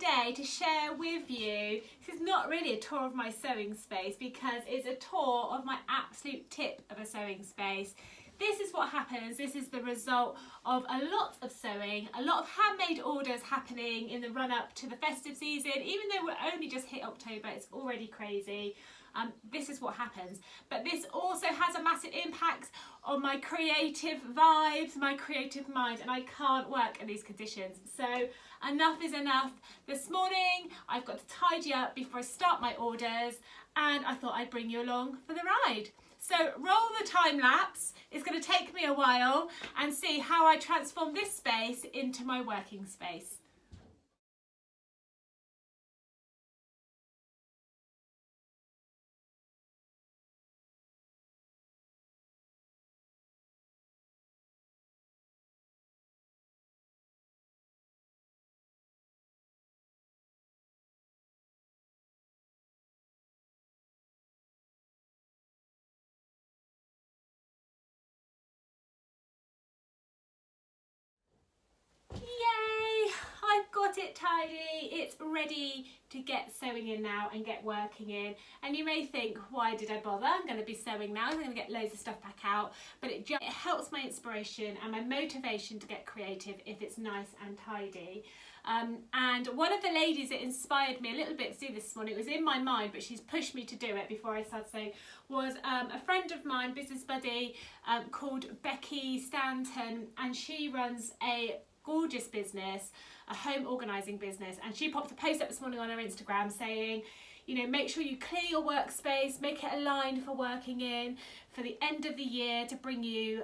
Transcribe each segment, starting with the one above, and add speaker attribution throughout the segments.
Speaker 1: today to share with you. This is not really a tour of my sewing space because it's a tour of my absolute tip of a sewing space. This is what happens. This is the result of a lot of sewing, a lot of handmade orders happening in the run up to the festive season. Even though we're only just hit October, it's already crazy. This is what happens. But this also has a massive impact on my creative vibes, my creative mind, and I can't work in these conditions. So enough is enough. This morning I've got to tidy up before I start my orders, and I thought I'd bring you along for the ride. So roll the time lapse. It's going to take me a while and see how I transform this space into my working space. Yay! I've got it tidy. It's ready to get sewing in now and get working in. And you may think, why did I bother? I'm going to be sewing now. I'm going to get loads of stuff back out. But it helps my inspiration and my motivation to get creative if it's nice and tidy. And one of the ladies that inspired me a little bit to do this morning, it was in my mind, but she's pushed me to do it before I started sewing, was a friend of mine, business buddy, called Becky Stanton, and she runs a gorgeous business, a home organising business, and she popped a post up this morning on her Instagram saying, you know, make sure you clear your workspace, make it aligned for working in, for the end of the year to bring you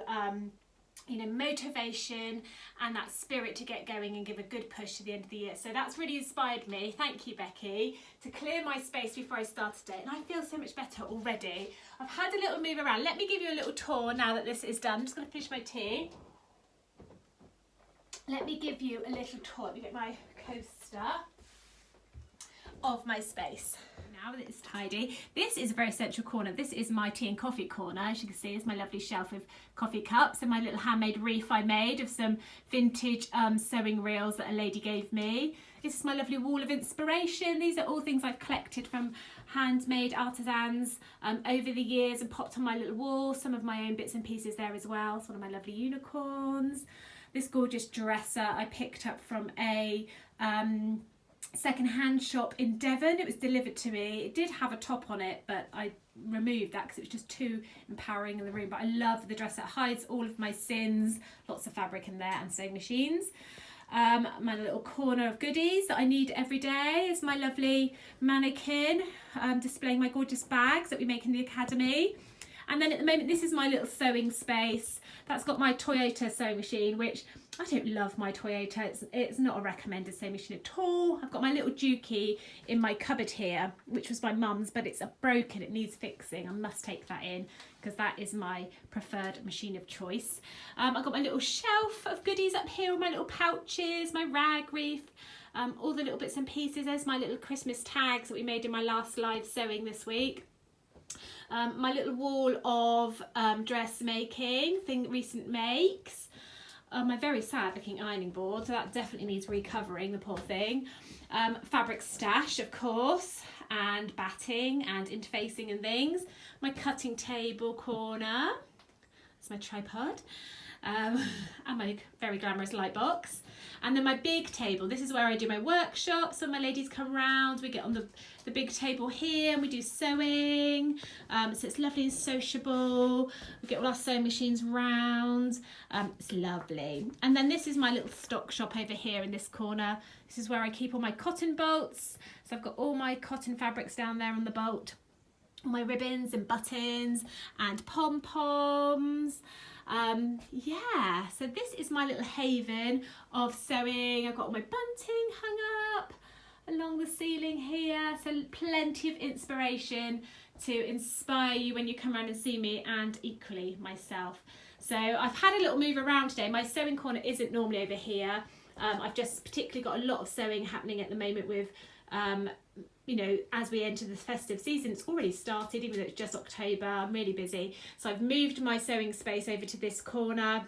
Speaker 1: you know, motivation and that spirit to get going and give a good push to the end of the year. So that's really inspired me, thank you Becky, to clear my space before I start today, and I feel so much better already. I've had a little move around. Let me give you a little tour now that this is done. I'm just going to finish my tea. Let me give you a little tour. Let me get my coaster of my space. Now that it's tidy, this is a very central corner. This is my tea and coffee corner. As you can see, it's my lovely shelf of coffee cups and my little handmade wreath I made of some vintage sewing reels that a lady gave me. This is my lovely wall of inspiration. These are all things I've collected from handmade artisans over the years and popped on my little wall. Some of my own bits and pieces there as well. It's one of my lovely unicorns. This gorgeous dresser I picked up from a second-hand shop in Devon. It was delivered to me. It did have a top on it, but I removed that because it was just too empowering in the room. But I love the dresser. It hides all of my sins, lots of fabric in there and sewing machines. My little corner of goodies that I need every day is my lovely mannequin displaying my gorgeous bags that we make in the academy. And then at the moment, this is my little sewing space. That's got my Toyota sewing machine, which I don't love my Toyota. It's not a recommended sewing machine at all. I've got my little Juki in my cupboard here, which was my mum's, but it's broken. It needs fixing. I must take that in because that is my preferred machine of choice. I've got my little shelf of goodies up here, all my little pouches, my rag wreath, all the little bits and pieces. There's my little Christmas tags that we made in my last live sewing this week. My little wall of dressmaking, recent makes. My very sad looking ironing board, so that definitely needs recovering, the poor thing. Fabric stash, of course, and batting and interfacing and things. My cutting table corner. That's my tripod. And my very glamorous light box. And then my big table. This is where I do my workshops. So my ladies come round, we get on the big table here and we do sewing. So it's lovely and sociable. We get all our sewing machines round. It's lovely. And then this is my little stock shop over here in this corner. This is where I keep all my cotton bolts. So I've got all my cotton fabrics down there on the bolt. All my ribbons and buttons and pom-poms. Yeah, so this is my little haven of sewing. I've got all my bunting hung up along the ceiling here, so plenty of inspiration to inspire you when you come around and see me, and equally myself. So I've had a little move around today. My sewing corner isn't normally over here. I've just particularly got a lot of sewing happening at the moment with you know, as we enter the festive season. It's already started, even though it's just October. I'm really busy. So I've moved my sewing space over to this corner.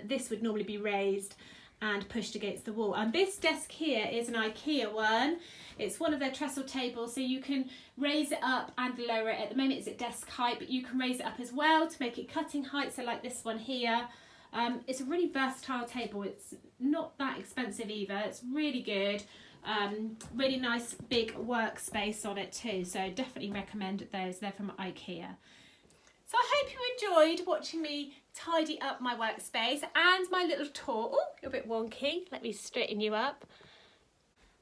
Speaker 1: This would normally be raised, and pushed against the wall. And this desk here is an IKEA one. It's one of their trestle tables, so you can raise it up and lower it. At the moment it's at desk height, but you can raise it up as well to make it cutting height, so like this one here. It's a really versatile table. It's not that expensive either. It's really good. Really nice big workspace on it too, so definitely recommend those. They're from IKEA. So I hope you enjoyed watching me tidy up my workspace and my little tour. Oh, you're a bit wonky. Let me straighten you up.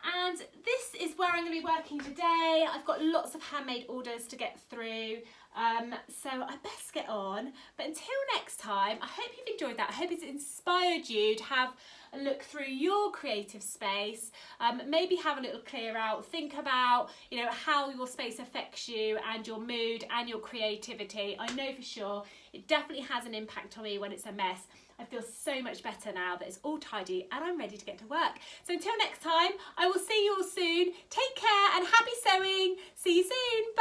Speaker 1: And this is where I'm going to be working today. I've got lots of handmade orders to get through, so I best get on. But until next time, I hope you've enjoyed that. I hope it's inspired you to have a look through your creative space, maybe have a little clear out, think about, you know, how your space affects you and your mood and your creativity. I know for sure it definitely has an impact on me when it's a mess. I feel so much better now that it's all tidy and I'm ready to get to work. So until next time, I will see you all soon. Take care and happy sewing. See you soon.